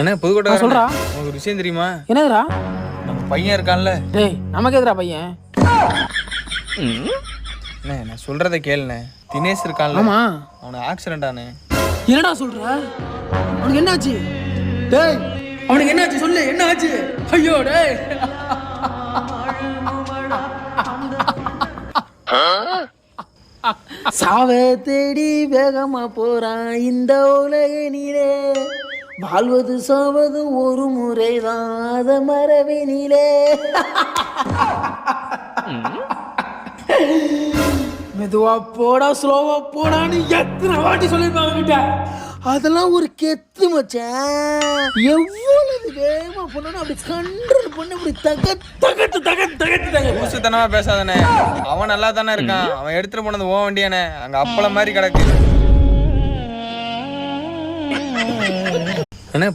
அண்ணா புதுக்கோட்டை சொல்றா. உங்களுக்கு ஒரு விஷயம் தெரியுமா? என்னதுடா? நம்ம பையன் இருக்கான்ல. டேய் நமக்கு எதுடா பையன்? அண்ணே நான் சொல்றதை கேளுண்ணே. தினேஷ் இருக்கான்ல. ஆமா. அவனுக்கு ஆக்சிடென்ட் ஆனே. என்னடா சொல்ற? அவனுக்கு என்னாச்சு? டேய் அவனுக்கு என்னாச்சு சொல்லு, என்ன ஆச்சு? ஐயோ டேய். சாவை தேடி வேகமா போறான் இந்த உலகினிலே, வாழ்வது சாவது ஒரு முறைதான் அத மரபினிலே. மெதுவா போடா ஸ்லோவா போடான்னு எத்தனை வாட்டி சொல்லிருப்பாங்க கிட்ட. அதெல்லாம் ஒரு கெத்து மச்சான். எவ்வளவு வேகமா போனாலும் அப்படி கண்ட்ரோல் பண்ண அப்படி தகத்து ஊசுத்தனமா பேசாதானே. அவன் நல்லா தானே இருக்கான். அவன் எடுத்துட்டு போனது ஓ வண்டியானே. அங்க அப்பளம் மாதிரி கிடக்கு. அண்ணே